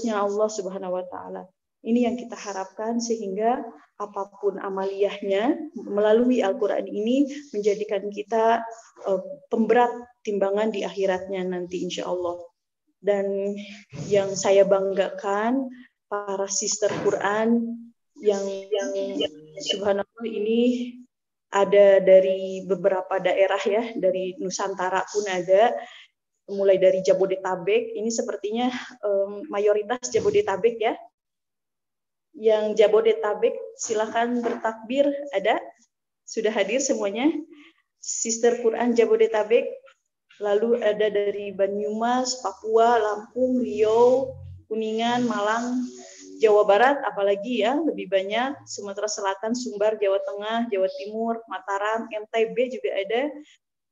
jurusnya Allah Subhanahu wa taala. Ini yang kita harapkan sehingga apapun amaliyahnya melalui Al-Qur'an ini menjadikan kita pemberat timbangan di akhiratnya nanti insya Allah. Dan yang saya banggakan para sister Quran yang subhanallah ini ada dari beberapa daerah ya, dari Nusantara pun ada, mulai dari Jabodetabek. Ini sepertinya mayoritas Jabodetabek ya. Yang Jabodetabek silahkan bertakbir, ada? Sudah hadir semuanya? Sister Quran Jabodetabek, lalu ada dari Banyumas, Papua, Lampung, Riau, Kuningan, Malang, Jawa Barat, apalagi ya, lebih banyak, Sumatera Selatan, Sumbar, Jawa Tengah, Jawa Timur, Mataram, NTB juga ada,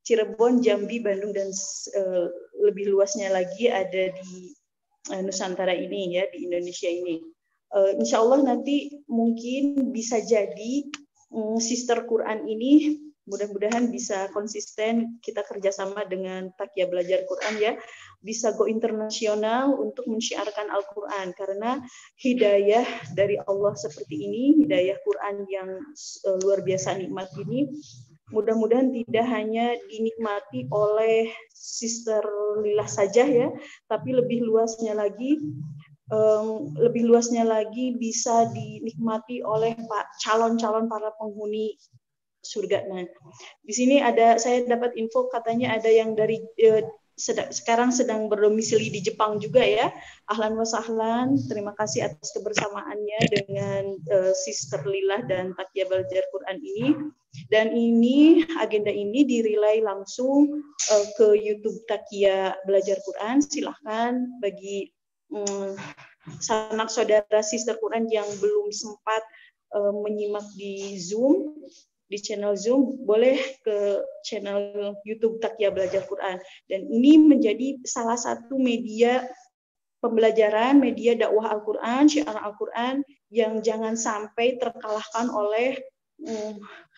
Cirebon, Jambi, Bandung, dan lebih luasnya lagi ada di Nusantara ini ya, di Indonesia ini. Insya Allah nanti mungkin bisa jadi Sister Quran ini mudah-mudahan bisa konsisten kita kerjasama dengan Takia Belajar Quran ya, bisa go internasional untuk mensyiarkan Al-Quran, karena hidayah dari Allah seperti ini, hidayah Quran yang luar biasa nikmat ini, mudah-mudahan tidak hanya dinikmati oleh Sister Lillah saja ya, tapi lebih luasnya lagi bisa dinikmati oleh calon-calon para penghuni surga. Nah, di sini saya dapat info katanya ada yang dari sekarang sedang berdomisili di Jepang juga ya. Ahlan wa sahlan, terima kasih atas kebersamaannya dengan Sister Lillah dan Takia Belajar Quran ini. Dan agenda ini dirilai langsung ke YouTube Takia Belajar Quran. Silahkan bagi sanak saudara Sister Quran yang belum sempat menyimak di Zoom, di channel Zoom, boleh ke channel YouTube Takia Belajar Quran. Dan ini menjadi salah satu media pembelajaran, media dakwah Al-Quran, syiar Al-Quran yang jangan sampai terkalahkan oleh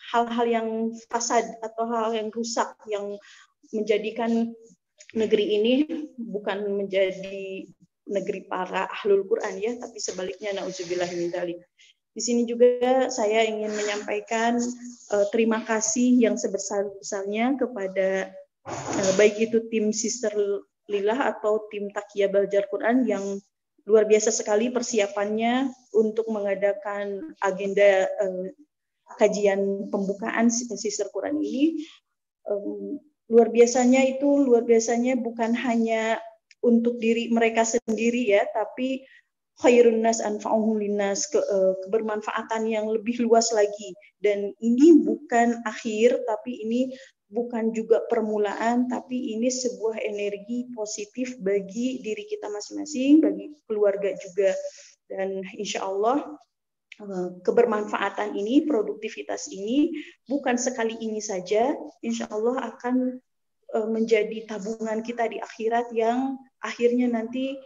hal-hal yang fasad atau hal yang rusak yang menjadikan negeri ini bukan menjadi negeri para ahlul Quran ya, tapi sebaliknya, na'udzubillah min dzalik. Di sini juga saya ingin menyampaikan terima kasih yang sebesar-besarnya kepada baik itu tim Sister Lillah atau tim Takia Belajar Quran yang luar biasa sekali persiapannya untuk mengadakan agenda kajian pembukaan Sister Quran ini. Luar biasanya bukan hanya untuk diri mereka sendiri ya, tapi khairun nas anfa'uhum linnas, kebermanfaatan yang lebih luas lagi. Dan ini bukan akhir, tapi ini bukan juga permulaan, tapi ini sebuah energi positif bagi diri kita masing-masing, bagi keluarga juga. Dan insya Allah kebermanfaatan ini, produktivitas ini bukan sekali ini saja, insya Allah akan menjadi tabungan kita di akhirat yang akhirnya nanti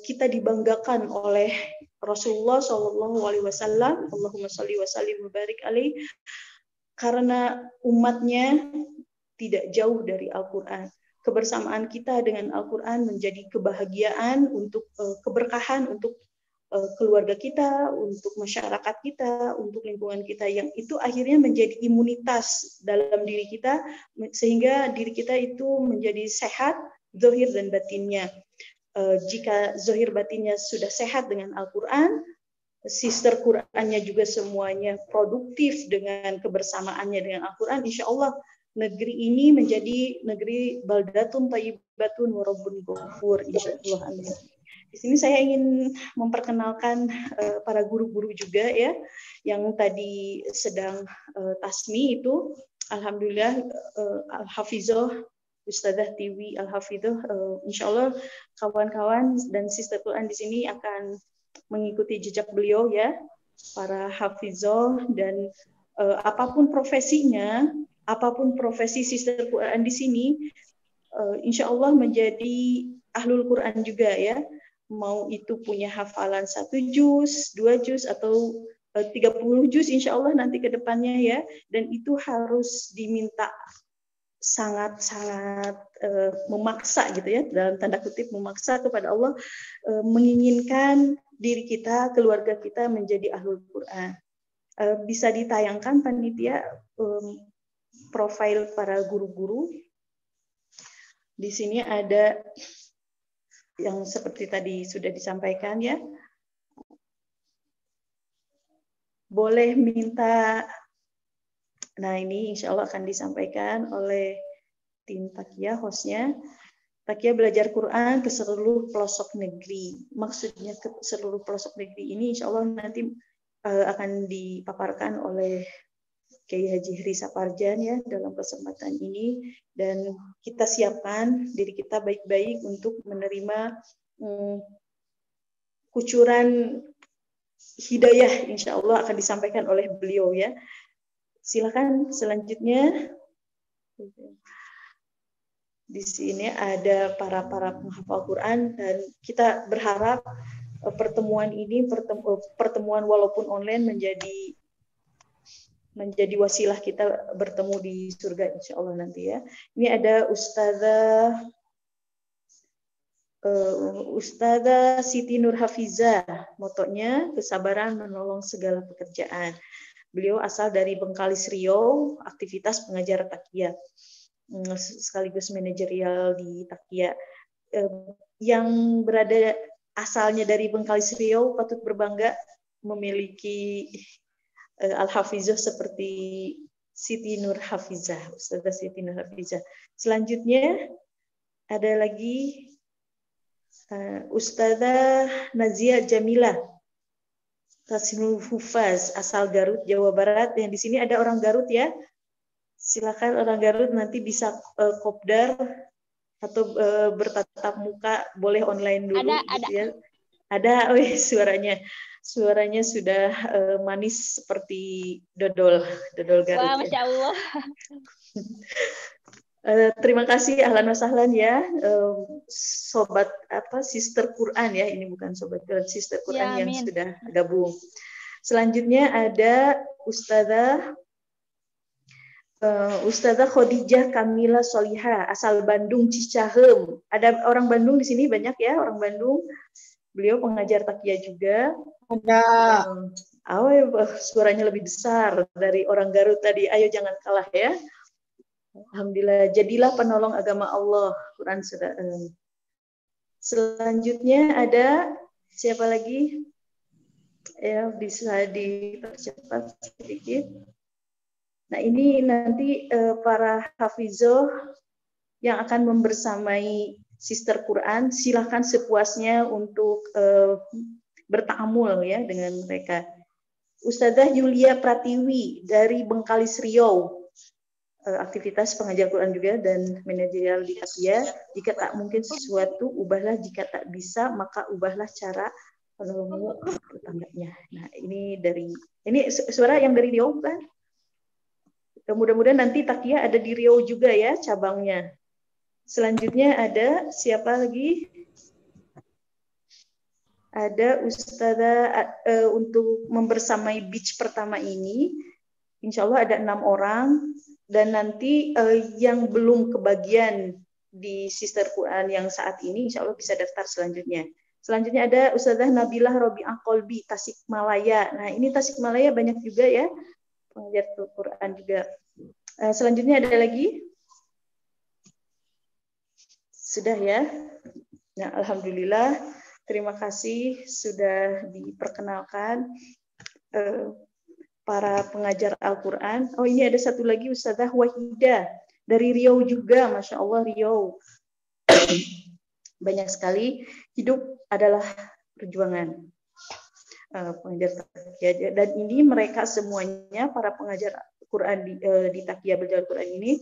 kita dibanggakan oleh Rasulullah Shallallahu Alaihi Wasallam, Allahumma sholli wa sallim wa barik alaih, karena umatnya tidak jauh dari Al-Quran. Kebersamaan kita dengan Al-Quran menjadi kebahagiaan, untuk keberkahan untuk keluarga kita, untuk masyarakat kita, untuk lingkungan kita, yang itu akhirnya menjadi imunitas dalam diri kita, sehingga diri kita itu menjadi sehat, zahir dan batinnya. Jika zahir batinnya sudah sehat dengan Al-Quran, Sister Qurannya juga semuanya produktif dengan kebersamaannya dengan Al-Quran, insya Allah negeri ini menjadi negeri baldatun thayyibatun wa rabbun ghafur, insya Allah. Amin. Di sini saya ingin memperkenalkan para guru-guru juga ya, yang tadi sedang tasmi itu, alhamdulillah Al-Hafizah Ustadzah Tiwi Al-Hafidhah, insya Allah kawan-kawan dan Sister Quran di sini akan mengikuti jejak beliau ya, para Hafizah, dan apapun profesinya, apapun profesi Sister Quran di sini, insya Allah menjadi ahlul Quran juga ya, mau itu punya hafalan 1 juz, 2 juz, atau 30 juz insya Allah nanti ke depannya ya, dan itu harus diminta sangat-sangat memaksa gitu ya, dalam tanda kutip memaksa kepada Allah, menginginkan diri kita, keluarga kita menjadi ahlul Quran. Bisa ditayangkan panitia profil para guru-guru. Di sini ada yang seperti tadi sudah disampaikan ya. Boleh minta, nah ini insya Allah akan disampaikan oleh tim Takia, hostnya. Takia belajar Quran ke seluruh pelosok negeri. Maksudnya ke seluruh pelosok negeri ini insya Allah nanti akan dipaparkan oleh Kiai Haji Hri Saparjan ya dalam kesempatan ini, dan kita siapkan diri kita baik-baik untuk menerima kucuran hidayah insya Allah akan disampaikan oleh beliau ya. Silakan selanjutnya. Di sini ada para penghafal Quran, dan kita berharap pertemuan ini pertemuan walaupun online menjadi wasilah kita bertemu di surga insya Allah nanti ya. Ini ada Ustazah Siti Nur Hafizah, motonya kesabaran menolong segala pekerjaan. Beliau asal dari Bengkalis Riau, aktivitas pengajar Takia, sekaligus manajerial di Takia. Yang berada asalnya dari Bengkalis Riau patut berbangga memiliki Al-Hafizah seperti Siti Nur Hafizah, Ustazah Siti Nur Hafizah. Selanjutnya ada lagi Ustazah Nazia Jamilah Tasnul Hufaz, asal Garut, Jawa Barat. Yang di sini ada orang Garut ya. Silakan orang Garut nanti bisa kopdar atau bertatap muka, boleh online dulu gitu ya. Ada, suaranya sudah manis seperti dodol Garut. Wah, Masya Allah. Terima kasih, ahlan wa sahlan ya, sobat sister Quran ya, ini bukan sobat sister Quran Ya, yang sudah gabung. Selanjutnya ada Ustazah Khadijah Kamila Soliha, asal Bandung Cicahem. Ada orang Bandung di sini banyak ya, orang Bandung. Beliau pengajar takia juga. Ada. Suaranya lebih besar dari orang Garut tadi. Ayo jangan kalah ya. Alhamdulillah, jadilah penolong agama Allah. Quran sudah. Selanjutnya ada siapa lagi? Ya, bisa dipercepat sedikit. Nah, ini nanti para hafizoh yang akan membersamai Sister Quran, silahkan sepuasnya untuk bertaamul ya dengan mereka. Ustazah Yulia Pratiwi dari Bengkalis Riau, aktivitas pengajar Quran juga dan manajerial di Takia. Jika tak mungkin sesuatu, ubahlah. Jika tak bisa, maka ubahlah cara menolongmu tetangganya. Nah, ini suara yang dari Riau kan? Mudah-mudahan nanti Takia ada di Riau juga ya cabangnya. Selanjutnya ada siapa lagi? Ada Ustazah untuk membersamai batch pertama ini. Insya Allah ada 6 orang. Dan nanti yang belum kebagian di Sister Quran yang saat ini, insya Allah bisa daftar selanjutnya. Selanjutnya ada Ustazah Nabilah Robi'ah Kolbi, Tasikmalaya. Nah, ini Tasikmalaya banyak juga ya, pengajar Quran juga. Selanjutnya ada lagi? Sudah ya? Nah, alhamdulillah. Terima kasih sudah diperkenalkan para pengajar Al-Quran. Oh, ini ada satu lagi Ustazah Wahidah dari Riau juga, Masya Allah Riau. Banyak sekali, hidup adalah perjuangan. Pengajar Takia. Dan ini mereka semuanya, para pengajar Quran di Takia Belajar Quran ini,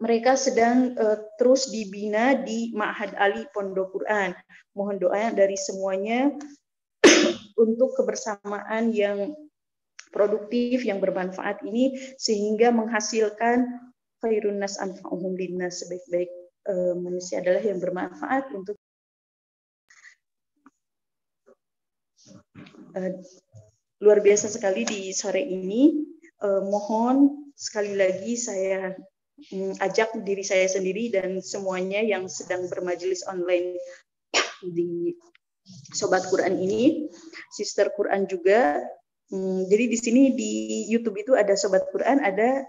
mereka sedang terus dibina di Ma'had Ali Pondok Quran. Mohon doa dari semuanya untuk kebersamaan yang produktif, yang bermanfaat ini, sehingga menghasilkan khairun nas anfa'uhum linnas, sebaik-baik manusia adalah yang bermanfaat untuk luar biasa sekali di sore ini. Mohon sekali lagi saya ajak diri saya sendiri dan semuanya yang sedang bermajelis online di Sobat Quran ini, Sister Quran juga. Jadi di sini di YouTube itu ada Sobat Quran, ada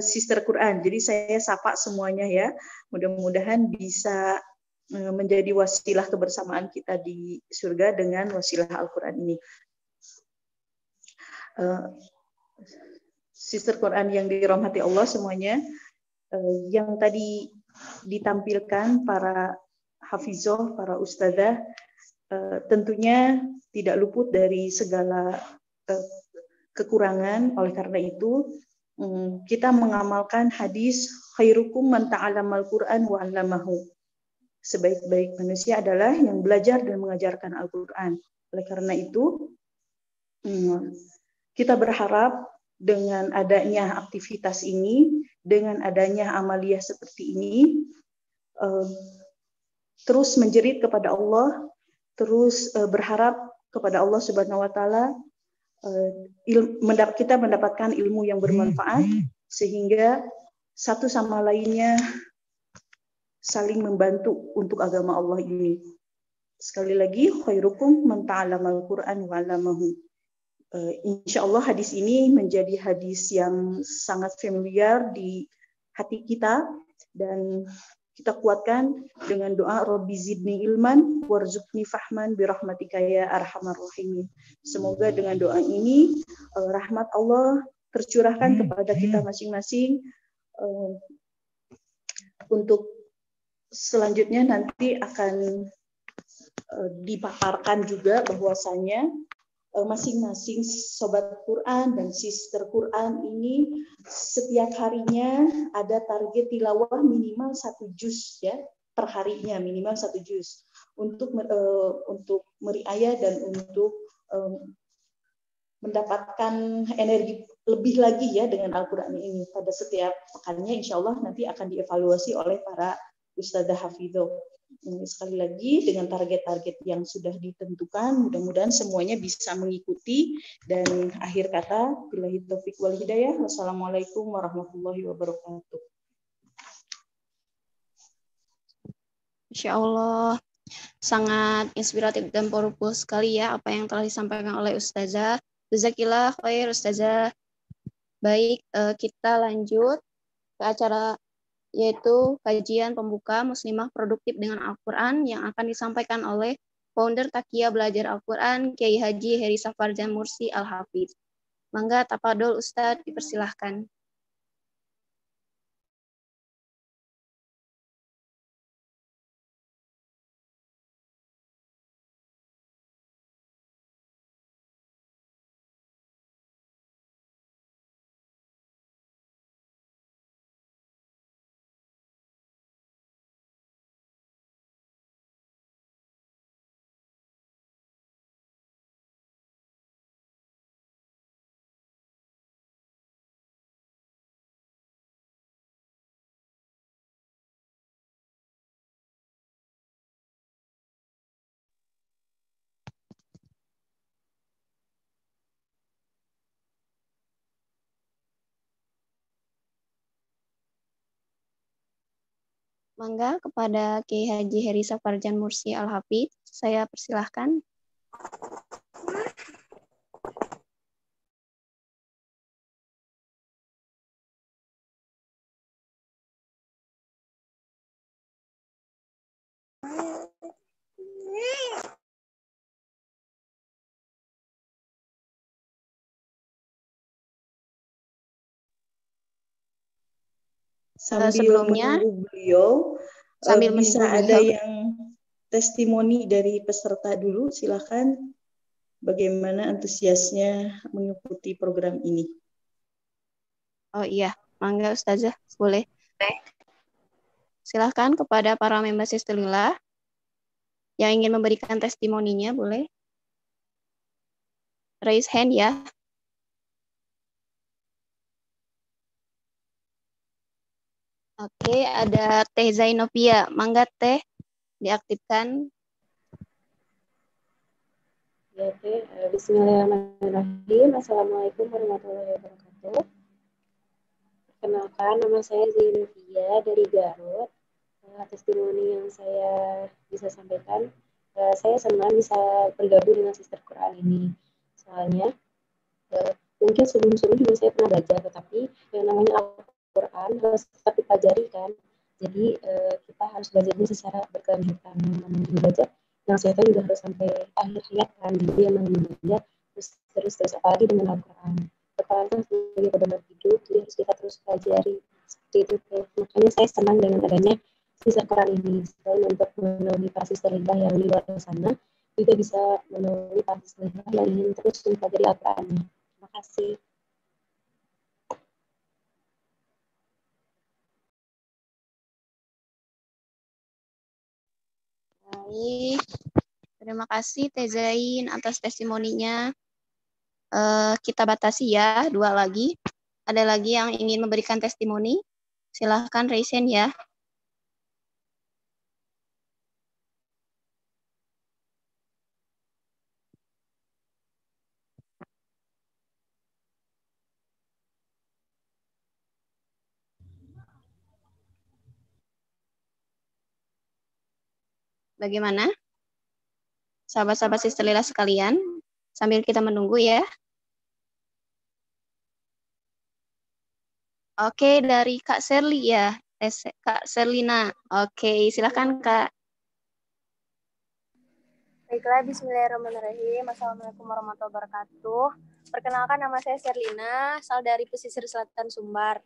Sister Quran. Jadi saya sapa semuanya ya. Mudah-mudahan bisa menjadi wasilah kebersamaan kita di surga dengan wasilah Al-Quran ini. Sister Quran yang dirahmati Allah semuanya, yang tadi ditampilkan para hafizoh, para ustadzah, tentunya tidak luput dari segala kekurangan. Oleh karena itu, kita mengamalkan hadis khairukum man ta'allamal Qur'an wa 'allamahu. Sebaik-baik manusia adalah yang belajar dan mengajarkan Al-Qur'an. Oleh karena itu, kita berharap dengan adanya aktivitas ini, dengan adanya amaliyah seperti ini, terus menjerit kepada Allah, terus berharap kepada Allah Subhanahu wa taala, kita mendapatkan ilmu yang bermanfaat sehingga satu sama lainnya saling membantu untuk agama Allah ini. Sekali lagi, khairukum man ta'allamal Qur'an wa 'allamahu. Insya Allah hadis ini menjadi hadis yang sangat familiar di hati kita dan kita kuatkan dengan doa Rabbi zidni ilman warzuqni fahman birahmatika ya arhamar rahimin. Semoga dengan doa ini rahmat Allah tercurahkan kepada kita masing-masing. Untuk selanjutnya nanti akan dipaparkan juga bahwasanya masing-masing Sobat Quran dan Sister Quran ini setiap harinya ada target tilawah minimal 1 juz ya, per harinya minimal 1 juz untuk meriayah dan untuk mendapatkan energi lebih lagi ya dengan Al-Quran ini. Pada setiap pekannya insya Allah nanti akan dievaluasi oleh para Ustadzah Hafidho. Sekali lagi dengan target-target yang sudah ditentukan, mudah-mudahan semuanya bisa mengikuti. Dan akhir kata, billahi taufiq wal hidayah. Wassalamualaikum warahmatullahi wabarakatuh. Insya Allah sangat inspiratif dan powerful sekali ya apa yang telah disampaikan oleh Ustazah. Jazakillah khair Ustazah. Baik, kita lanjut ke acara yaitu kajian pembuka Muslimah Produktif dengan Al-Quran yang akan disampaikan oleh founder Takia Belajar Al-Quran, Kiai Haji Heri Safarjan Mursi Al-Hafidz. Mangga tafadhol Ustadz, dipersilahkan. Mangga kepada Kiai Haji Heri Safarjan Mursi Al-Hafidz, saya persilahkan. Sebelumnya menunggu beliau, bisa ada yang testimoni dari peserta dulu, silakan. Bagaimana antusiasnya mengikuti program ini? Oh iya, mangga Ustazah, boleh. Silakan kepada para member Sistulillah yang ingin memberikan testimoninya, boleh. Raise hand ya. Oke, ada Teh Zainovia. Mangga Teh, diaktifkan. Ya, Teh. Bismillahirrahmanirrahim. Assalamualaikum warahmatullahi wabarakatuh. Kenalkan, nama saya Zainovia dari Garut. Testimoni yang saya bisa sampaikan, saya senang bisa bergabung dengan Sister Quran ini. Soalnya, mungkin sebelum-sebelum juga saya pernah belajar, tetapi yang namanya Al-Quran harus tetap dipelajari kan. Jadi kita harus belajarnya secara berkelanjutan. Namanya juga belajar, yang saya tahu juga harus sampai akhir hayat kan. Jadi yang namanya belajar terus apalagi dengan Al-Quran. Al-Quran kan sebagai pedoman hidup, jadi harus kita terus pelajari seperti itu. Makanya saya senang dengan adanya sister Quran ini, selain untuk menemani para sister Linda yang di luar sana, juga bisa menemani para sister Linda yang ingin terus mempelajari Al-Quran. Terima kasih. Baik, terima kasih Teh Zain atas testimoninya. Kita batasi ya, 2 lagi. Ada lagi yang ingin memberikan testimoni? Silahkan raise ya. Bagaimana? Sahabat-sahabat Sister Lila sekalian, sambil kita menunggu ya. Oke, dari Kak Serli ya. Kak Serlina. Oke, silakan Kak. Baiklah, bismillahirrahmanirrahim. Assalamualaikum warahmatullahi wabarakatuh. Perkenalkan, nama saya Serlina, asal dari pesisir selatan Sumbar.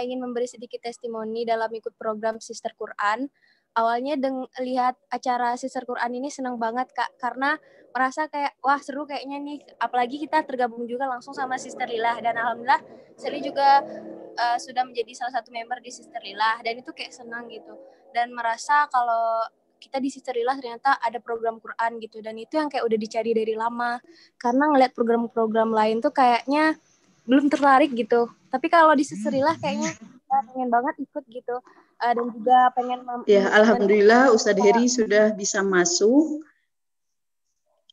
Ingin memberi sedikit testimoni dalam ikut program Sister Quran. Awalnya lihat acara Sister Quran ini senang banget Kak, karena merasa kayak wah seru kayaknya nih. Apalagi kita tergabung juga langsung sama Sister Lila, dan alhamdulillah Serli juga sudah menjadi salah satu member di Sister Lila, dan itu kayak senang gitu. Dan merasa kalau kita di Sister Lila ternyata ada program Quran gitu, dan itu yang kayak udah dicari dari lama, karena ngeliat program-program lain tuh kayaknya belum tertarik gitu, tapi kalau di Sister Lila kayaknya pengen banget ikut gitu, dan juga pengen ya alhamdulillah Ustadz Heri sudah bisa masuk,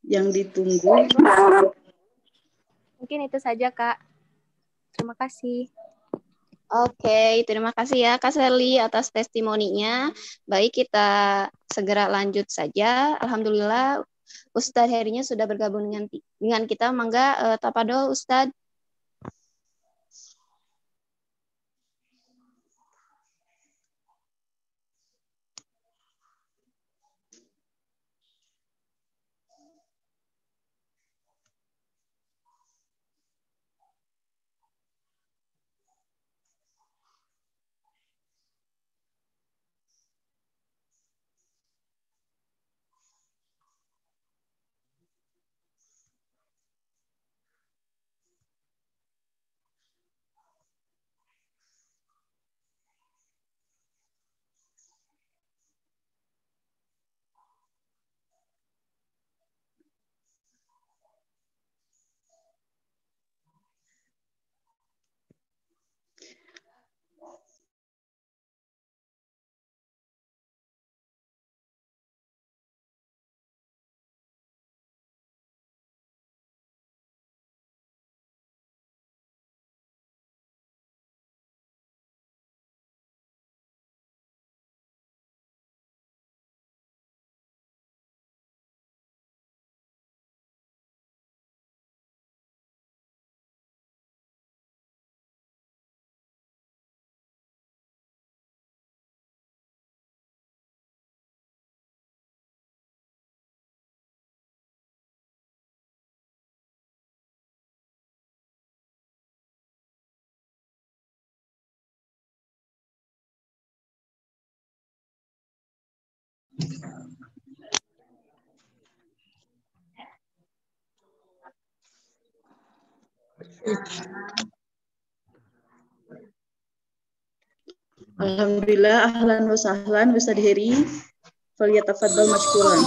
yang ditunggu. Mungkin itu saja Kak, terima kasih. Oke, terima kasih ya Kak Serli atas testimoninya. Baik, kita segera lanjut saja. Alhamdulillah Ustadz Herinya sudah bergabung dengan kita. Mangga Tapadol Ustadz. Alhamdulillah, ahlan wa sahlan Ustadz Heri. Falyatafaddal mashkuran.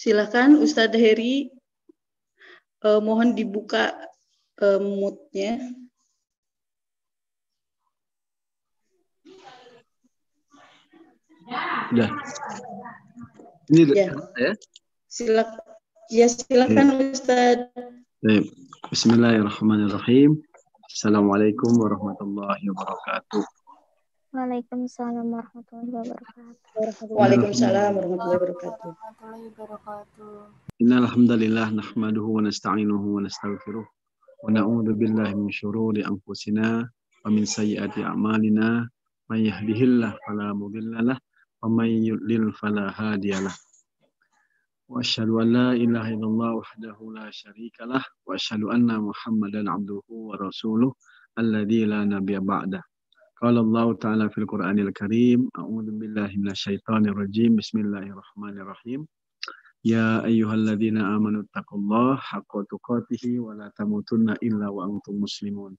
Silakan Ustadz Heri, mohon dibuka mute-nya. Ya. Ini Ya. ya. Silakan Ustadz. Baik. Bismillahirrahmanirrahim. Assalamualaikum warahmatullahi wabarakatuh. Waalaikumsalam warahmatullahi wabarakatuh. Waalaikumsalam warahmatullahi wabarakatuh. Innal hamdalillah nahmaduhu wa nasta'inuhu wa nastaghfiruh wa na'udzu billahi min syururi anfusina wa min sayyiati a'malina may yahdihillahu fala mudhillalah wa may yudlil fala hadiyalah. Wa asyhadu an la ilaha illallah wahdahu la syarikalah wa asyhadu anna Muhammadan abduhu wa rasuluh alladzi la nabiyya ba'dah. Qala Allah Ta'ala fil Qur'anil Karim, a'udzu billahi minasyaitonir rajim. Bismillahirrahmanirrahim. Ya ayyuhalladzina amanu taqullaha haqqa tuqatih wa la tamutunna illa wa antum muslimun.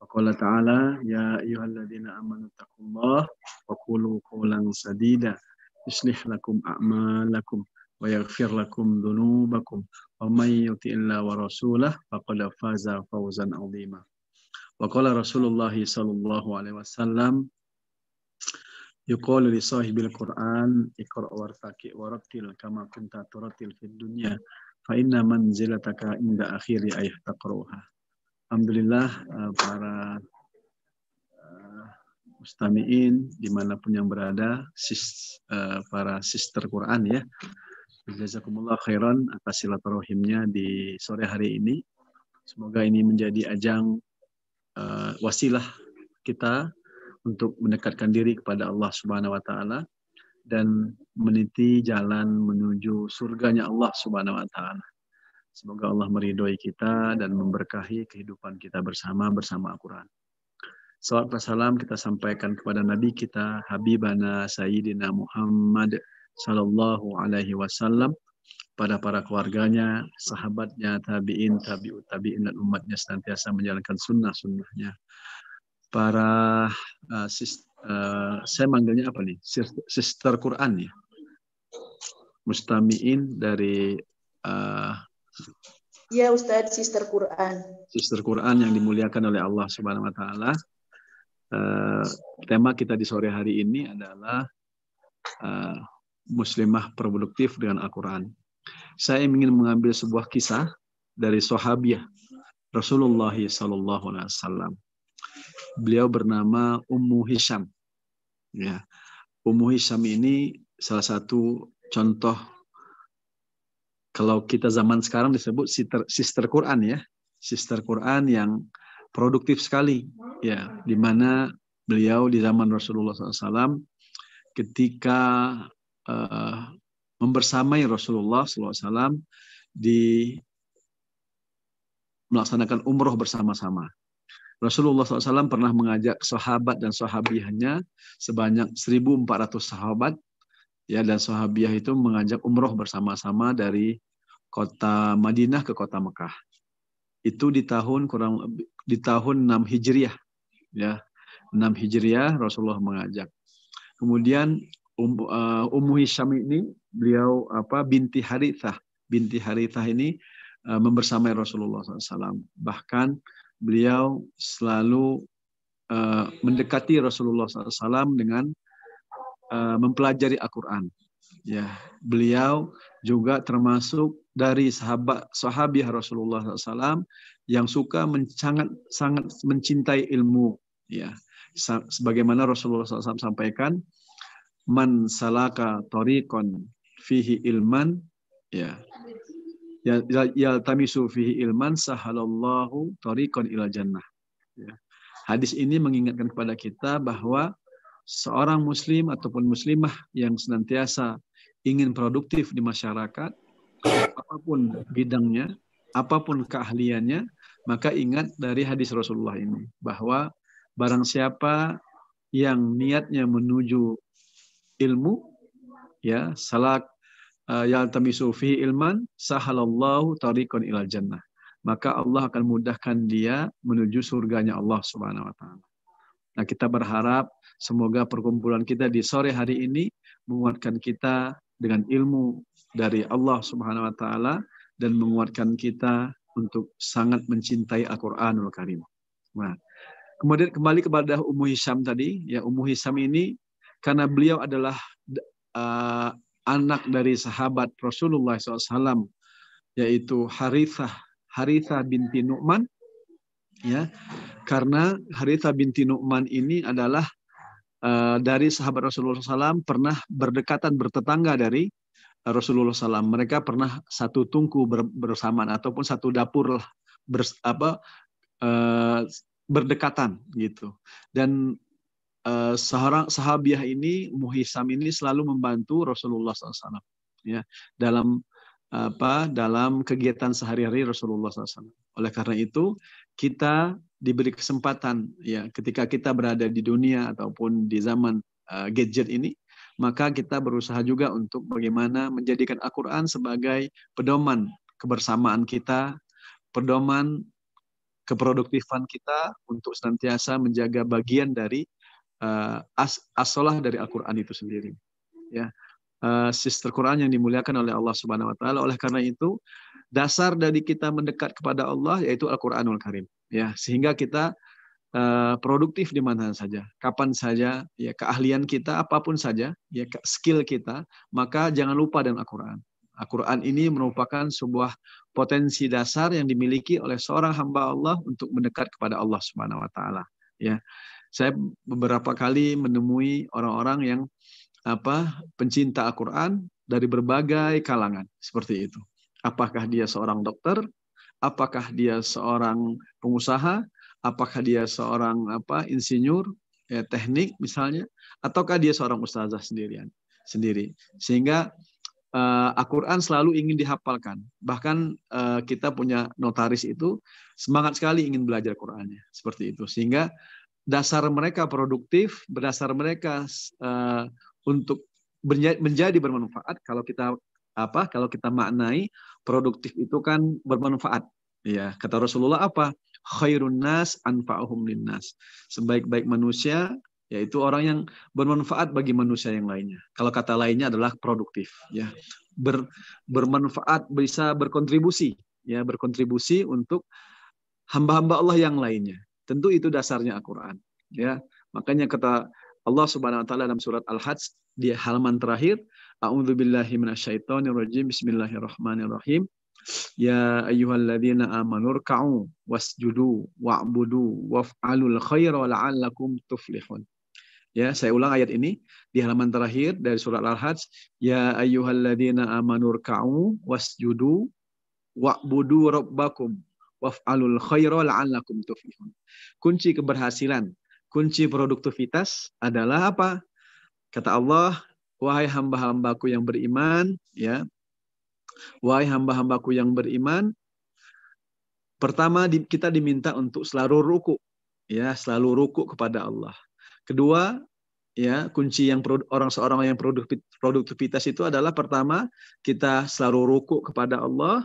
Wa qala ta'ala ya ayyuhalladzina amanu taqullaha wa qulu qawlan sadida yuslih lakum a'malakum wa yaghfir lakum dhunubakum wa may yuti'illaha wa rasulahu faqad faza fawzan 'azima. Wa qala Rasulullah sallallahu alaihi wasallam yuqalu li sahibil Qur'an iqra' wartaqi warattil kama kunta turattil fid dunya fa inna manzilataka inda akhiri ayat taqra'uha. Alhamdulillah para mustami'in dimanapun yang berada, para sister Quran ya, jazakumullah khairan atas silaturahimnya di sore hari ini. Semoga ini menjadi ajang wasilah kita untuk mendekatkan diri kepada Allah Subhanahu wa taala dan meniti jalan menuju surganya Allah Subhanahu wa taala. Semoga Allah meridhoi kita dan memberkahi kehidupan kita bersama Al-Qur'an. Salawat dan salam kita sampaikan kepada Nabi kita Habibana Sayyidina Muhammad sallallahu alaihi wasallam, pada para keluarganya, sahabatnya, tabi'in, tabi'ut tabi'in dan umatnya senantiasa menjalankan sunnah-sunnahnya. Para saya manggilnya apa nih? Sister Quran ya. Mustami'in dari ya Ustadz, sister Quran. Sister Quran yang dimuliakan oleh Allah Subhanahu wa taala. Tema kita di sore hari ini adalah muslimah produktif dengan Al-Quran. Saya ingin mengambil sebuah kisah dari sahabiah Rasulullah sallallahu alaihi wasallam. Beliau bernama Ummu Hisham. Ya. Ummu Hisham ini salah satu contoh kalau kita zaman sekarang disebut sister Quran ya. Sister Quran yang produktif sekali ya, di mana beliau di zaman Rasulullah SAW ketika membersamai Rasulullah SAW di melaksanakan umroh bersama-sama. Rasulullah SAW pernah mengajak sahabat dan sahabiahnya sebanyak 1.400 sahabat, ya, dan sahabiah itu mengajak umroh bersama-sama dari kota Madinah ke kota Mekah. Itu di tahun 6 Hijriah, ya, 6 Hijriah Rasulullah mengajak. Kemudian Ummu Hisham ini beliau binti Harithah. Binti Harithah ini membersamai Rasulullah SAW. Bahkan beliau selalu mendekati Rasulullah SAW dengan mempelajari Al-Quran. Ya, beliau juga termasuk dari sahabiah Rasulullah SAW yang suka sangat mencintai ilmu. Ya, sebagaimana Rasulullah SAW sampaikan, man salaka tariqan fihi ilman ya yaltamisu fihi ilman sahalallahu tariqan ila jannah. Ya. Hadis ini mengingatkan kepada kita bahwa seorang muslim ataupun muslimah yang senantiasa ingin produktif di masyarakat, apapun bidangnya, apapun keahliannya, maka ingat dari hadis Rasulullah ini bahwa barang siapa yang niatnya menuju ilmu, ya, yaltamisu fi ilman sahalallahu tariqan ilal jannah, maka Allah akan mudahkan dia menuju surganya Allah Subhanahu wa taala. Nah, kita berharap semoga perkumpulan kita di sore hari ini menguatkan kita dengan ilmu dari Allah Subhanahu wa taala dan menguatkan kita untuk sangat mencintai Al-Qur'anul Karim. Nah, kemudian kembali kepada Ummu Hisham tadi, ya Ummu Hisham ini karena beliau adalah anak dari sahabat Rasulullah SAW, yaitu Harithah binti Nu'man, ya, karena Harithah binti Nu'man ini adalah dari sahabat Rasulullah SAW, pernah berdekatan bertetangga dari Rasulullah SAW. Mereka pernah satu tungku bersamaan ataupun satu dapur berdekatan gitu. Dan seorang sahabiah ini, Ummu Hisham ini selalu membantu Rasulullah SAW, ya, dalam kegiatan sehari-hari Rasulullah SAW. Oleh karena itu kita diberi kesempatan, ya, ketika kita berada di dunia ataupun di zaman gadget ini, maka kita berusaha juga untuk bagaimana menjadikan Al-Quran sebagai pedoman kebersamaan kita, pedoman keproduktifan kita untuk senantiasa menjaga bagian dari as-salah dari Al-Quran itu sendiri. Ya, sister Quran yang dimuliakan oleh Allah Subhanahu Wa Taala. Oleh karena itu, dasar dari kita mendekat kepada Allah yaitu Al-Quranul Karim. Ya, sehingga kita produktif di mana saja, kapan saja, ya, keahlian kita apapun saja, ya, skill kita, maka jangan lupa dengan Al-Quran. Al-Quran ini merupakan sebuah potensi dasar yang dimiliki oleh seorang hamba Allah untuk mendekat kepada Allah Subhanahu Wa Taala. Ya, saya beberapa kali menemui orang-orang yang pencinta Al-Quran dari berbagai kalangan seperti itu. Apakah dia seorang dokter, apakah dia seorang pengusaha, apakah dia seorang insinyur, ya, teknik misalnya, ataukah dia seorang ustazah sendiri. Sehingga Al-Quran selalu ingin dihafalkan. Bahkan kita punya notaris itu semangat sekali ingin belajar Qurannya, seperti itu. Sehingga dasar mereka produktif, berdasar mereka untuk menjadi bermanfaat. Kalau kita maknai produktif itu kan bermanfaat. Ya, kata Rasulullah apa? Khairun nas anfa'uhum linnas. Sebaik-baik manusia yaitu orang yang bermanfaat bagi manusia yang lainnya. Kalau kata lainnya adalah produktif, ya. Bermanfaat, bisa berkontribusi, ya, berkontribusi untuk hamba-hamba Allah yang lainnya. Tentu itu dasarnya Al-Quran, ya. Makanya kata Allah Subhanahu wa taala dalam surat Al-Hajj di halaman terakhir, a'udzubillahi minasyaitonirrajim, bismillahirrahmanirrahim. Ya ayyuhalladzina amanu ruk'u wasjudu wa'budu waf'alul khaira la'allakum tuflihun. Ya, saya ulang ayat ini di halaman terakhir dari surat Al-Hajj. Ya ayyuhalladzina amanu ruk'u wasjudu wa'budu rabbakum waf'alul khaira la'allakum tuflihun. Kunci keberhasilan, kunci produktivitas adalah apa? Kata Allah, wahai hamba-hambaku yang beriman, ya. Wahai hamba-hambaku yang beriman, pertama kita diminta untuk selalu ruku, ya, selalu ruku kepada Allah. Kedua, ya, kunci yang seorang yang produktivitas itu adalah pertama kita selalu ruku kepada Allah,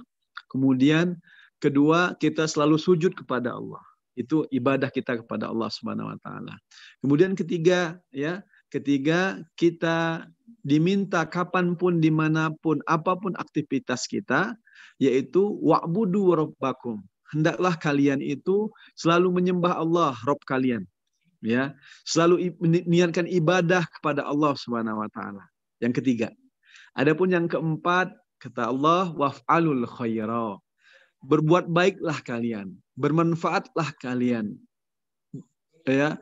kemudian kedua kita selalu sujud kepada Allah. Itu ibadah kita kepada Allah Subhanahu wa taala. Kemudian ketiga, ya, kita diminta kapanpun, dimanapun, apapun aktivitas kita, yaitu wa'budu rabbakum. Hendaklah kalian itu selalu menyembah Allah, Rabb kalian. Ya, selalu niatkan ibadah kepada Allah Subhanahu wa taala. Yang ketiga. Adapun yang keempat, kata Allah, waf'alul khaira. Berbuat baiklah kalian, bermanfaatlah kalian. Ya,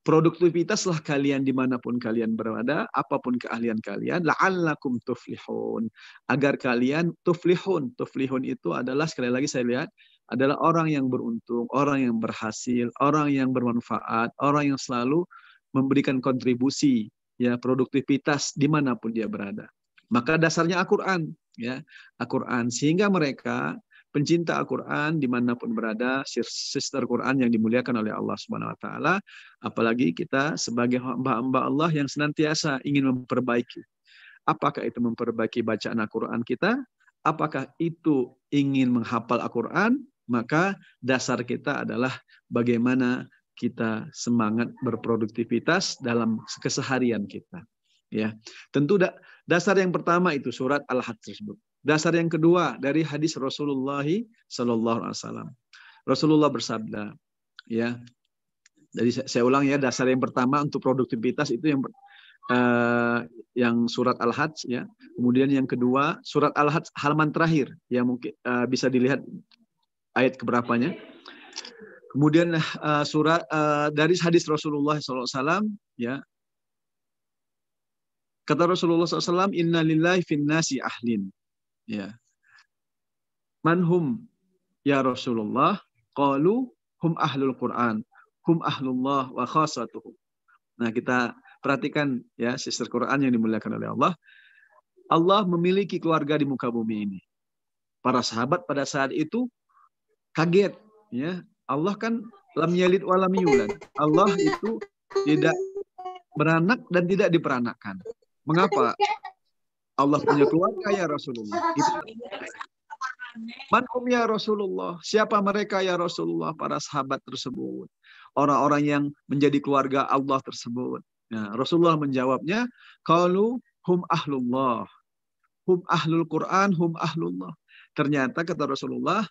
produktivitaslah kalian dimanapun kalian berada, apapun keahlian kalian, la'allakum tuflihun, agar kalian tuflihun. Tuflihun itu adalah, sekali lagi saya lihat, adalah orang yang beruntung, orang yang berhasil, orang yang bermanfaat, orang yang selalu memberikan kontribusi, ya, produktivitas dimanapun dia berada. Maka dasarnya Al-Quran, ya, Al-Quran. Sehingga mereka pencinta Al-Quran dimanapun berada, sister Quran yang dimuliakan oleh Allah Subhanahu Wa Taala, apalagi kita sebagai hamba-hamba Allah yang senantiasa ingin memperbaiki. Apakah itu memperbaiki bacaan Al-Quran kita? Apakah itu ingin menghafal Al-Quran? Maka dasar kita adalah bagaimana kita semangat berproduktivitas dalam keseharian kita. Ya, tentu dasar yang pertama itu surat Al-Hajj tersebut. Dasar yang kedua dari hadis Rasulullah Sallallahu Alaihi Wasallam. Rasulullah bersabda, ya. Jadi saya ulang ya, dasar yang pertama untuk produktivitas itu yang surat Al-Hajj, ya. Kemudian yang kedua surat Al-Hajj halaman terakhir yang mungkin bisa dilihat ayat keberapanya. Kemudian surat dari hadis Rasulullah SAW, ya. Kata Rasulullah SAW, Inna lillahi fin nasi ahlin. Ya. Manhum ya Rasulullah, qalu hum ahlul Quran, hum ahlullah wa khasatuhu. Nah, kita perhatikan ya, sister Quran yang dimuliakan oleh Allah. Allah memiliki keluarga di muka bumi ini. Para sahabat pada saat itu kaget, ya. Allah kan lam yalid wa lam yulad. Allah itu tidak beranak dan tidak diperanakkan. Mengapa? Allah punya keluarga ya Rasulullah. Manhum ya Rasulullah. Siapa mereka ya Rasulullah? Para sahabat tersebut. Orang-orang yang menjadi keluarga Allah tersebut. Nah, Rasulullah menjawabnya, qalu hum ahlullah. Hum ahlul Quran, hum ahlullah. Ternyata kata Rasulullah,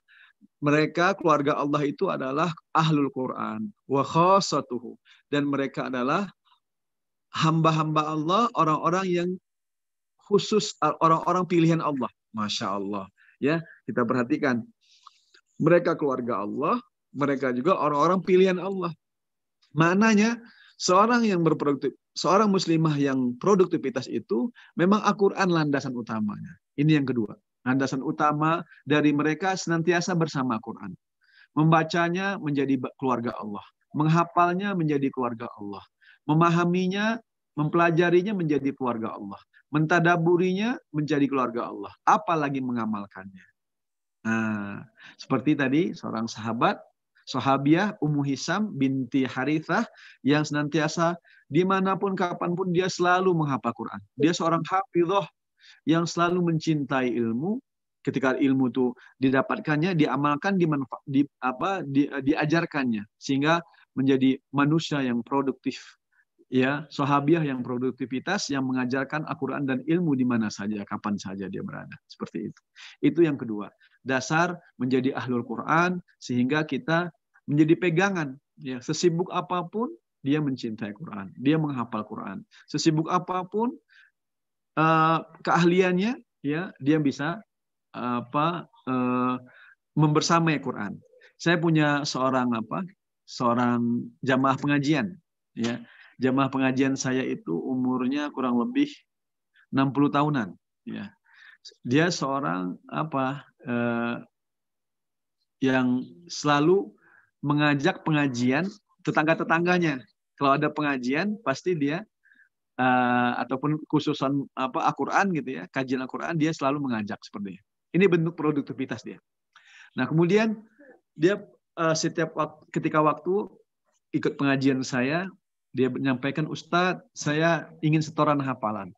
mereka keluarga Allah itu adalah ahlul Quran. Wa khasatuhu. Dan mereka adalah hamba-hamba Allah, orang-orang yang khusus, orang-orang pilihan Allah. Masya Allah. Ya, kita perhatikan. Mereka keluarga Allah, mereka juga orang-orang pilihan Allah. Maknanya, seorang yang berproduktif, seorang muslimah yang produktivitas itu memang Al-Quran landasan utamanya. Ini yang kedua. Landasan utama dari mereka senantiasa bersama Al-Quran. Membacanya menjadi keluarga Allah. Menghafalnya menjadi keluarga Allah. Memahaminya, mempelajarinya menjadi keluarga Allah. Mentadaburinya menjadi keluarga Allah. Apalagi mengamalkannya. Nah, seperti tadi seorang sahabiah Ummu Hisam binti Harithah yang senantiasa dimanapun kapanpun dia selalu menghafal Quran. Dia seorang hafidhah yang selalu mencintai ilmu. Ketika ilmu itu didapatkannya, diamalkan, diajarkannya sehingga menjadi manusia yang produktif. Ya, sahabiah yang produktivitas yang mengajarkan Al-Quran dan ilmu di mana saja, kapan saja dia berada. Seperti itu. Itu yang kedua. Dasar menjadi ahlul Quran sehingga kita menjadi pegangan. Ya, sesibuk apapun dia mencintai Quran, dia menghafal Quran. Sesibuk apapun keahliannya, ya dia bisa membersamai Quran. Saya punya seorang jamaah pengajian, ya. Jamaah pengajian saya itu umurnya kurang lebih 60 tahunan, ya. Dia seorang yang selalu mengajak pengajian tetangga-tetangganya. Kalau ada pengajian pasti dia ataupun khususan Al-Quran gitu ya, kajian Al-Quran, dia selalu mengajak seperti ini. Ini bentuk produktivitas dia. Nah, kemudian dia ketika waktu ikut pengajian saya, dia menyampaikan, Ustadz, saya ingin setoran hafalan.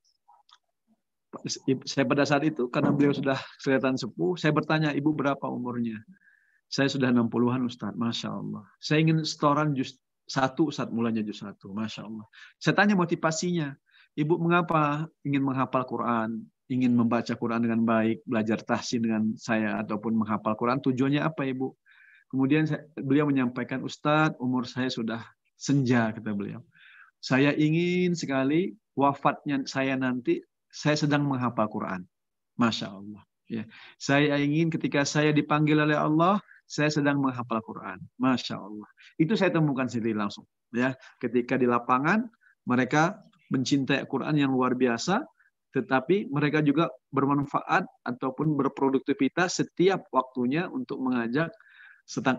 Saya pada saat itu, karena beliau sudah kelihatan sepuh, saya bertanya, ibu berapa umurnya? Saya sudah 60-an Ustadz, Masya Allah. Saya ingin setoran juz 1, Ustadz, mulanya juz 1, Masya Allah. Saya tanya motivasinya, ibu mengapa ingin menghafal Quran, ingin membaca Quran dengan baik, belajar tahsin dengan saya, ataupun menghafal Quran, tujuannya apa ibu? Kemudian beliau menyampaikan, Ustadz, umur saya sudah senja, kata beliau. Saya ingin sekali wafatnya saya nanti, saya sedang menghafal Quran. Masya Allah. Ya. Saya ingin ketika saya dipanggil oleh Allah, saya sedang menghafal Quran. Masya Allah. Itu saya temukan sendiri langsung. Ya. Ketika di lapangan, mereka mencintai Quran yang luar biasa, tetapi mereka juga bermanfaat ataupun berproduktivitas setiap waktunya untuk mengajak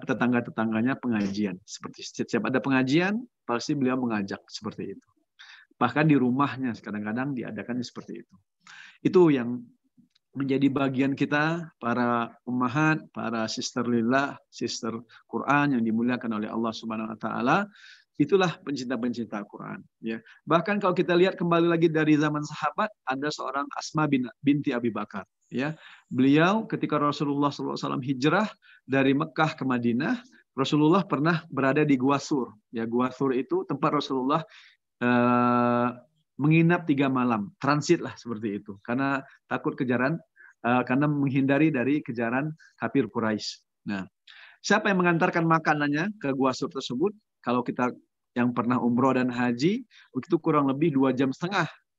tetangga-tetangganya pengajian. Seperti setiap ada pengajian, pasti beliau mengajak seperti itu. Bahkan di rumahnya kadang-kadang diadakan seperti itu. Itu yang menjadi bagian kita, para ummahat, para sister lillah, sister Quran yang dimuliakan oleh Allah Subhanahu wa taala. Itulah pencinta-pencinta Quran. Ya. Bahkan kalau kita lihat kembali lagi dari zaman sahabat, ada seorang Asma binti Abi Bakar. Ya. Beliau ketika Rasulullah SAW hijrah dari Mekah ke Madinah, Rasulullah pernah berada di Gua Sur. Ya, Gua Sur itu tempat Rasulullah menginap 3 malam, transit lah seperti itu, karena takut kejaran, karena menghindari dari kejaran kafir Quraisy. Nah, siapa yang mengantarkan makanannya ke Gua Sur tersebut? Kalau kita yang pernah umroh dan haji, itu kurang lebih 2,5 jam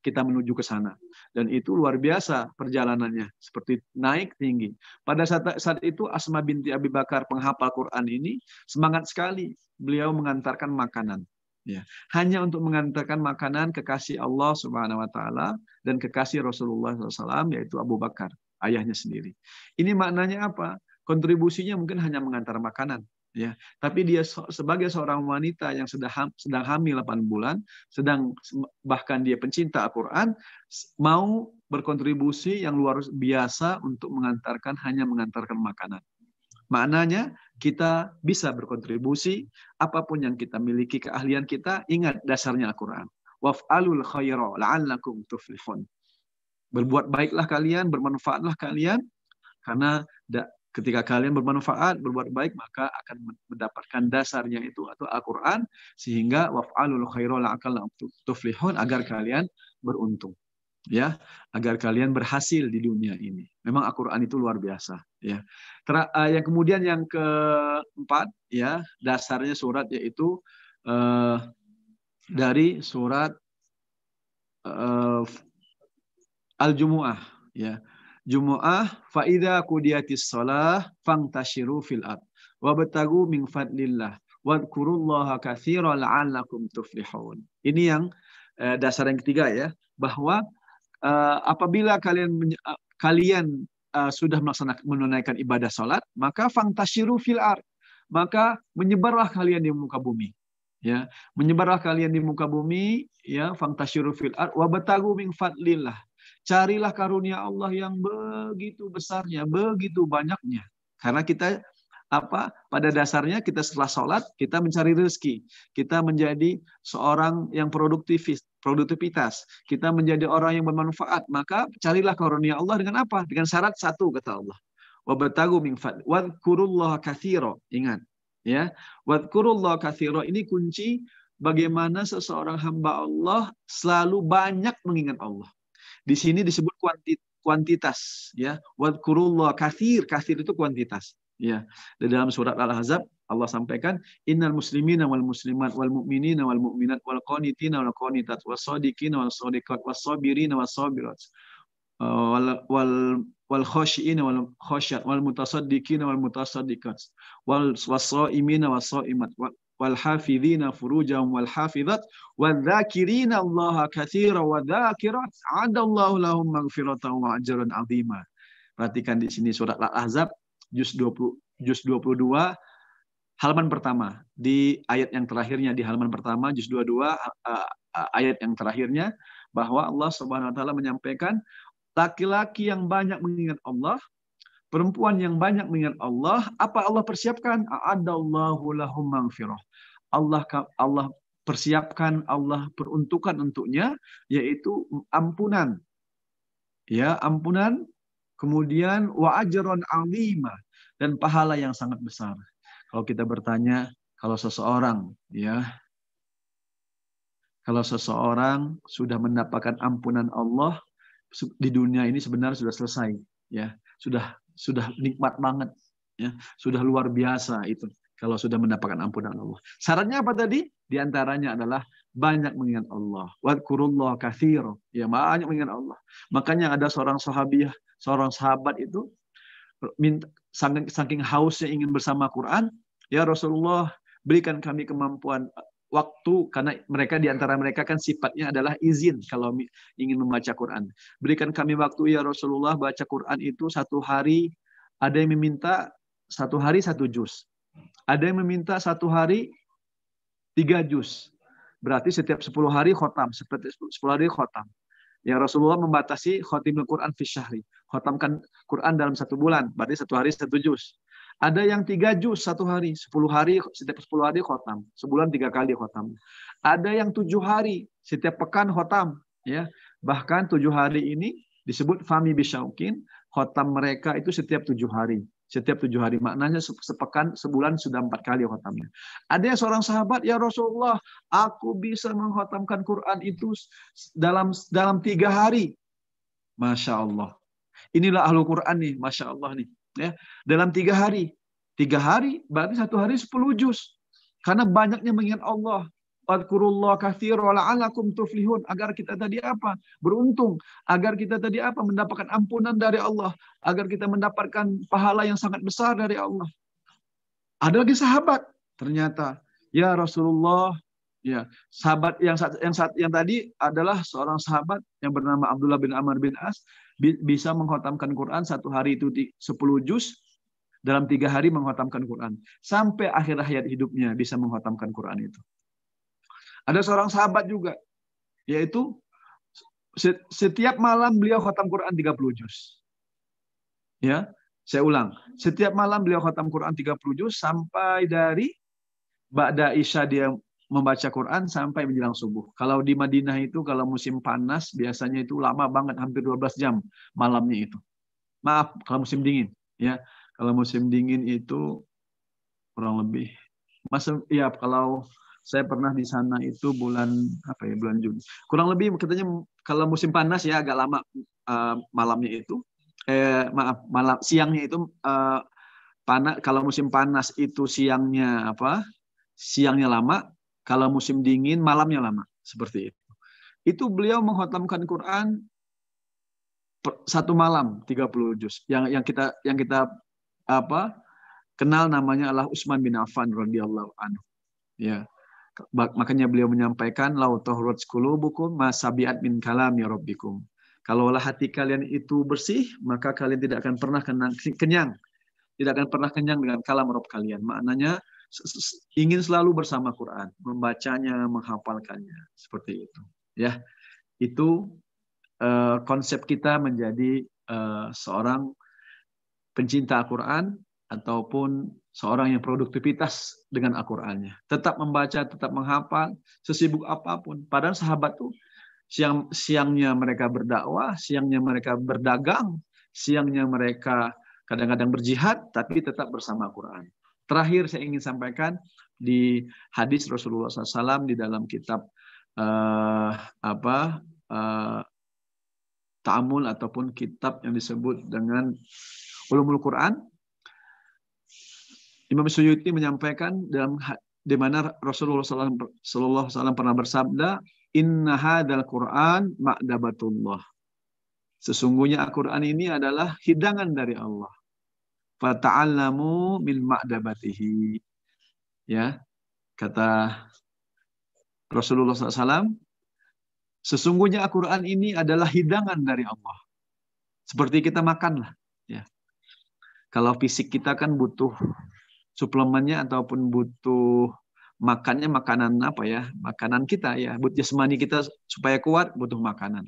kita menuju ke sana. Dan itu luar biasa perjalanannya, seperti naik tinggi. Pada saat itu Asma binti Abi Bakar, penghafal Quran ini, semangat sekali beliau mengantarkan makanan. Ya, hanya untuk mengantarkan makanan kekasih Allah Subhanahu wa taala dan kekasih Rasulullah SAW, yaitu Abu Bakar, ayahnya sendiri. Ini maknanya apa? Kontribusinya mungkin hanya mengantar makanan, ya. Tapi dia sebagai seorang wanita yang sedang hamil 8 bulan, bahkan dia pencinta Al-Qur'an, mau berkontribusi yang luar biasa untuk hanya mengantarkan makanan. Maknanya kita bisa berkontribusi apapun yang kita miliki, keahlian kita, ingat dasarnya Al-Qur'an. Waf'alul khaira la'allakum tuflihun. Berbuat baiklah kalian, bermanfaatlah kalian, karena ketika kalian bermanfaat, berbuat baik, maka akan mendapatkan dasarnya itu atau Al-Qur'an, sehingga waf'alul khaira la'allakum tuflihun, agar kalian beruntung. Ya, agar kalian berhasil di dunia ini. Memang Al-Qur'an itu luar biasa, ya. Yang kemudian yang keempat, ya, dasarnya surat yaitu dari surat Al-Jumu'ah, ya. Jumu'ah, fa idza qudiyatis shalah fantashiru fil ard wabtagu min fadlillah wadhkurullaha katsiran la'allakum tuflihun. Ini yang dasar yang ketiga, ya, bahwa apabila kalian sudah menunaikan ibadah salat, maka fantashiru fil ard, maka menyebarlah kalian di muka bumi, ya, menyebarlah kalian di muka bumi, ya, fantashiru fil ard wabtagu min fadlillah, carilah karunia Allah yang begitu besarnya, begitu banyaknya, karena kita pada dasarnya kita setelah sholat kita mencari rezeki, kita menjadi seorang yang produktivitas, kita menjadi orang yang bermanfaat, maka carilah karunia Allah dengan apa? Dengan syarat satu, kata Allah, wabtagu min fadli wadhkurullaha katsira. Ingat, ya, wadhkurullaha katsira ini kunci bagaimana seseorang hamba Allah selalu banyak mengingat Allah. Di sini disebut kuantitas, ya, wadhkurullaha katsir, katsir itu kuantitas. Ya, di dalam surat Al-Ahzab Allah sampaikan, innal muslimina wal muslimat wal mu'minina wal mu'minat wal qanitina wal qanitat was shadiqina wal shadiqat was sabirina was sabirat wal khashiina wal khashiat wal mutasaddiqina wal mutasaddiqat wal shaimina was shaimat wal hafizina furujahum wal hafizat wal dzakirina Allah katsiran wa dzakirat adallahu lahum maghfiratan wa ajran 'azima. Perhatikan di sini surat Al-Ahzab juz 22 halaman pertama, di ayat yang terakhirnya, di halaman pertama juz 22 ayat yang terakhirnya, bahwa Allah Subhanahu wa taala menyampaikan laki-laki yang banyak mengingat Allah, perempuan yang banyak mengingat Allah, apa Allah persiapkan? A'adallahu lahum maghfirah. Allah persiapkan, Allah peruntukan untuknya, yaitu ampunan. Ya, ampunan. Kemudian wa ajron 'azima, dan pahala yang sangat besar. Kalau kita bertanya, kalau seseorang sudah mendapatkan ampunan Allah di dunia ini, sebenarnya sudah selesai, ya. Sudah nikmat banget, ya. Sudah luar biasa itu kalau sudah mendapatkan ampunan Allah. Syaratnya apa tadi? Di antaranya adalah banyak mengingat Allah. Wadhkurullaha katsira, ya, banyak mengingat Allah. Makanya ada seorang sahabat itu minta, saking hausnya ingin bersama Quran, ya Rasulullah, berikan kami kemampuan waktu, karena di antara mereka kan sifatnya adalah izin kalau ingin membaca Quran. Berikan kami waktu ya Rasulullah, baca Quran itu satu hari, ada yang meminta satu hari 1 juz. Ada yang meminta satu hari 3 juz. Berarti setiap 10 hari khotam, seperti 10 hari khotam. Ya Rasulullah membatasi khotimul Quran fi syahri. Khotamkan Quran dalam 1 bulan, berarti 1 hari 1 juz. Ada yang 3 juz 1 hari, 10 hari, setiap 10 hari khotam. Sebulan 3 kali khotam. Ada yang 7 hari, setiap pekan khotam. Ya. Bahkan 7 hari ini disebut fami bisyaukin, khotam mereka itu setiap 7 hari. Setiap 7 hari. Maknanya sepekan, sebulan sudah 4 kali khatamnya. Ada seorang sahabat, ya Rasulullah, aku bisa mengkhatamkan Quran itu dalam 3 hari. Masya Allah. Inilah ahlul Quran nih, Masya Allah nih. Ya, dalam 3 hari. 3 hari, berarti 1 hari 10 juz. Karena banyaknya mengingat Allah. Fadkurullah katsira la'allakum tuflihun. Agar kita tadi apa? Beruntung. Agar kita tadi apa? Mendapatkan ampunan dari Allah. Agar kita mendapatkan pahala yang sangat besar dari Allah. Ada lagi sahabat. Ternyata, ya Rasulullah, ya sahabat yang tadi adalah seorang sahabat yang bernama Abdullah bin Amr bin As, bisa mengkhatamkan Quran 1 hari itu 10 juz, dalam 3 hari mengkhatamkan Quran. Sampai akhir hayat hidupnya bisa mengkhatamkan Quran itu. Ada seorang sahabat juga, yaitu setiap malam beliau khatam Quran 30 juz. Ya, saya ulang. Setiap malam beliau khatam Quran 30 juz sampai dari ba'da Isya dia membaca Quran sampai menjelang subuh. Kalau di Madinah itu kalau musim panas biasanya itu lama banget, hampir 12 jam malamnya itu. Maaf, kalau musim dingin, ya. Kalau musim dingin itu kurang lebih ya, kalau saya pernah di sana itu bulan Juni. Kurang lebih katanya kalau musim panas ya agak lama malamnya itu. Malam siangnya itu panas. Kalau musim panas itu siangnya siangnya lama. Kalau musim dingin malamnya lama, seperti itu. Itu beliau mengkhatamkan Quran 1 malam 30 juz. Yang kita kenal namanya adalah Utsman bin Affan radhiyallahu anhu. Ya. Makanya beliau menyampaikan lau tahrat qulubukum masabiat min kalami rabbikum. Kalaulah hati kalian itu bersih, maka kalian tidak akan pernah kenyang. Tidak akan pernah kenyang dengan kalam Rabb kalian. Maknanya ingin selalu bersama Quran, membacanya, menghafalkannya, seperti itu. Ya. Itu konsep kita menjadi seorang pencinta Al-Quran ataupun seorang yang produktivitas dengan Al-Qurannya. Tetap membaca, tetap menghafal, sesibuk apapun. Padahal sahabat tuh siangnya mereka berdakwah, siangnya mereka berdagang, siangnya mereka kadang-kadang berjihad, tapi tetap bersama Al-Quran. Terakhir saya ingin sampaikan di hadis Rasulullah SAW di dalam kitab Ta'amul ataupun kitab yang disebut dengan Ulumul Quran. Imam Suyuti menyampaikan di mana Rasulullah SAW pernah bersabda, Inna hadzal Quran ma'dabatullah. Sesungguhnya Al-Quran ini adalah hidangan dari Allah. Fata'allamu min ma'dabatihi. Ya, kata Rasulullah SAW, sesungguhnya Al-Quran ini adalah hidangan dari Allah. Seperti kita makan lah. Ya. Kalau fisik kita kan butuh suplemennya ataupun butuh makannya makanan makanan kita ya, buat jasmani kita supaya kuat butuh makanan.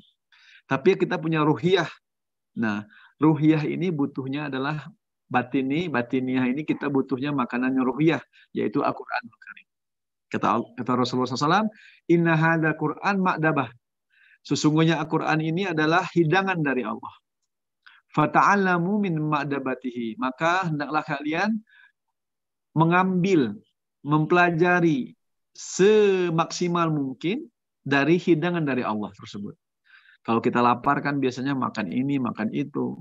Tapi kita punya ruhiyah. Nah, ruhiyah ini butuhnya adalah batiniah ini kita butuhnya makanannya ruhiyah, yaitu Al-Qur'anul Karim. Kata Rasulullah SAW, Inna hadzal Qur'an ma'dabah. Sesungguhnya Al-Qur'an ini adalah hidangan dari Allah. Fata'allamu min ma'dabatihi. Maka hendaklah kalian mengambil, mempelajari semaksimal mungkin dari hidangan dari Allah tersebut. Kalau kita lapar kan biasanya makan ini, makan itu.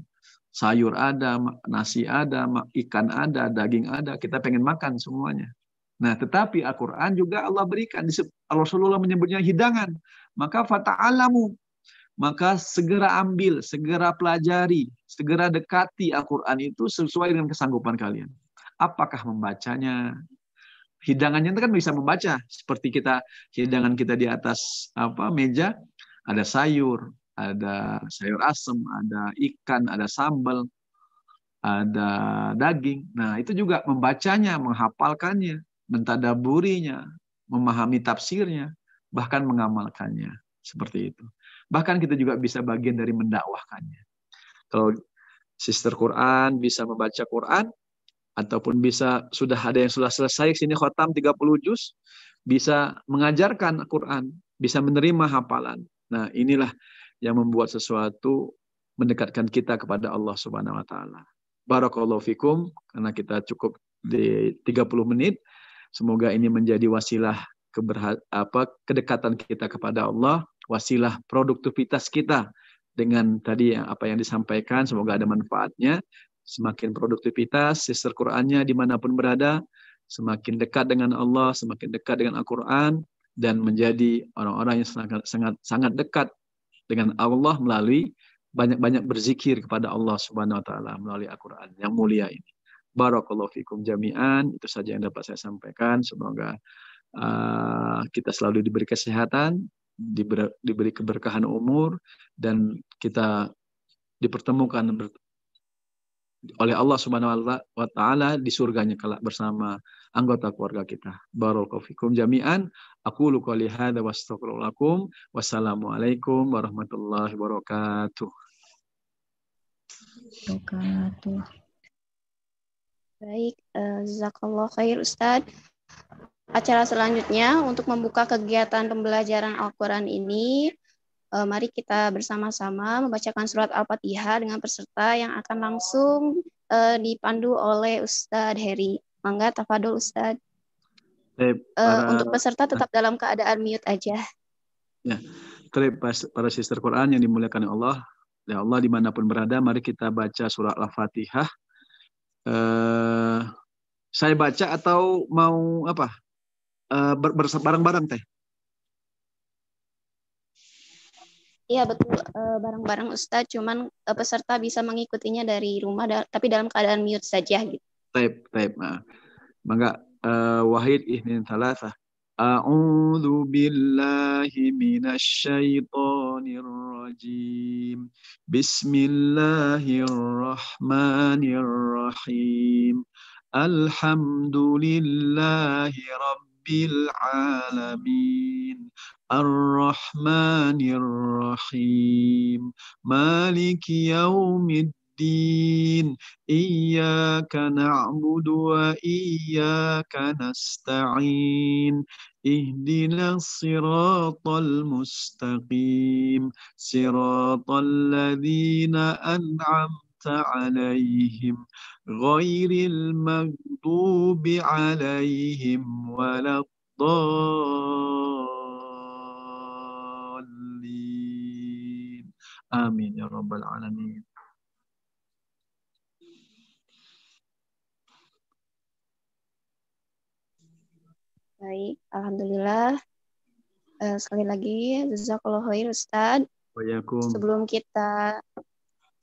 Sayur ada, nasi ada, ikan ada, daging ada. Kita pengen makan semuanya. Nah, tetapi Al-Quran juga Allah berikan. Rasulullah menyebutnya hidangan. Maka fata'alamu. Maka segera ambil, segera pelajari, segera dekati Al-Quran itu sesuai dengan kesanggupan kalian. Apakah membacanya? Hidangannya itu kan bisa membaca. Seperti hidangan kita di atas meja, ada sayur, ada sayur asem, ada ikan, ada sambal, ada daging. Nah, itu juga membacanya, menghafalkannya, mentadaburinya, memahami tafsirnya, bahkan mengamalkannya. Seperti itu. Bahkan kita juga bisa bagian dari mendakwahkannya. Kalau sister Quran bisa membaca Quran, ataupun sudah ada yang sudah selesai sini khatam 30 juz, bisa mengajarkan Al-Quran, bisa menerima hafalan. Nah, inilah yang membuat sesuatu mendekatkan kita kepada Allah Subhanahu wa taala. Barakallahu fikum, karena kita cukup di 30 menit. Semoga ini menjadi wasilah kedekatan kita kepada Allah, wasilah produktivitas kita dengan tadi apa yang disampaikan. Semoga ada manfaatnya. Semakin produktivitas, sister Qur'annya dimanapun berada, semakin dekat dengan Allah, semakin dekat dengan Al-Quran, dan menjadi orang-orang yang sangat dekat dengan Allah melalui banyak-banyak berzikir kepada Allah Subhanahu wa taala melalui Al-Quran yang mulia ini. Barakallahu fikum jami'an. Itu saja yang dapat saya sampaikan. Semoga kita selalu diberi kesehatan, diberi keberkahan umur, dan kita dipertemukan oleh Allah Subhanahu wa taala di surganya kelak bersama anggota keluarga kita. Barakallahu fikum jami'an. Aqulu qouli hadza wa astaghfirullah lakum. Wassalamualaikum warahmatullahi wabarakatuh. Baik, jazakallah khair Ustadz. Acara selanjutnya untuk membuka kegiatan pembelajaran Al-Quran ini, mari kita bersama-sama membacakan surat Al-Fatihah dengan peserta yang akan langsung dipandu oleh Ustadz Heri. Mangga, tafadhol Ustadz. Untuk peserta tetap dalam keadaan mute aja. Ya, para sister Quran yang dimuliakan Allah, ya Allah dimanapun berada, mari kita baca surat Al-Fatihah. Saya baca atau mau apa? Bareng-bareng teh? Iya betul, bareng-bareng Ustadz, cuman peserta bisa mengikutinya dari rumah, tapi dalam keadaan mute saja gitu. Taib. Mangga, Wahid ihnin thalatha. A'udzu billahi minasy syaithanir rajim. Bismillahirrahmanirrahim. Alhamdulillahi rabbil alamin. Ar-Rahmanir-Rahim. Maliki yaumiddin. Iyyaka na'budu wa iyyaka nasta'in. Ihdinas siratal mustaqim. Siratal ladzina an'amta 'alaihim ghairil maghdubi 'alaihim waladdallin. Amin ya rabbal alamin. Baik, alhamdulillah. Sekali lagi, jazakallahu khair Ustadz.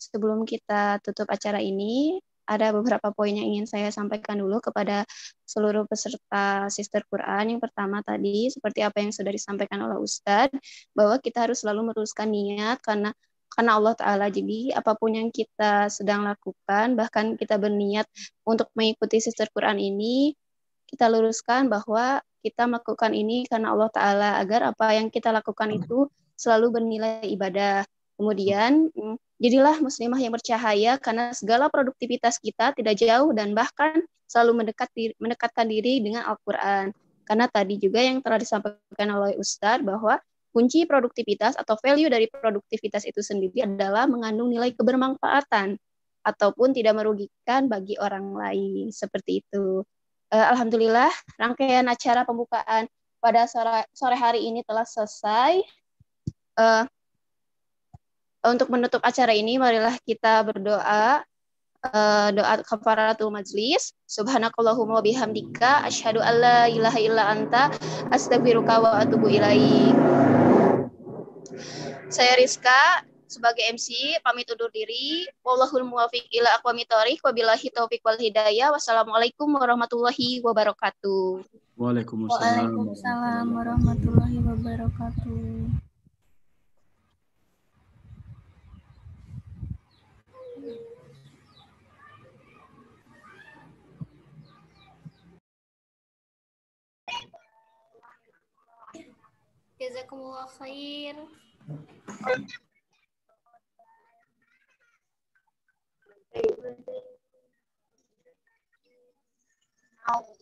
Sebelum kita tutup acara ini, ada beberapa poin yang ingin saya sampaikan dulu kepada seluruh peserta Sister Quran. Yang pertama tadi, seperti apa yang sudah disampaikan oleh Ustadz, bahwa kita harus selalu meneruskan niat karena Allah Ta'ala. Jadi apapun yang kita sedang lakukan, bahkan kita berniat untuk mengikuti Sister Quran ini, kita luruskan bahwa kita melakukan ini karena Allah Ta'ala, agar apa yang kita lakukan itu selalu bernilai ibadah. Kemudian, jadilah muslimah yang bercahaya karena segala produktivitas kita tidak jauh dan bahkan selalu mendekatkan diri dengan Al-Quran. Karena tadi juga yang telah disampaikan oleh Ustadz bahwa kunci produktivitas atau value dari produktivitas itu sendiri adalah mengandung nilai kebermanfaatan ataupun tidak merugikan bagi orang lain. Seperti itu. Alhamdulillah, rangkaian acara pembukaan pada sore hari ini telah selesai. Untuk menutup acara ini, marilah kita berdoa. Doa kafaratul majlis. Subhanakallahumma bihamdika asyhadu alla ilaha illa anta astaghfiruka wa atubu ilaik. Saya Rizka sebagai MC pamit undur diri. Wallahul muwaffiq ila aqwamit thoriq wabillahi taufiq wal hidayah. Wassalamualaikum warahmatullahi wabarakatuh. Waalaikumsalam warahmatullahi wabarakatuh. Jazakumullah khair. Thank you.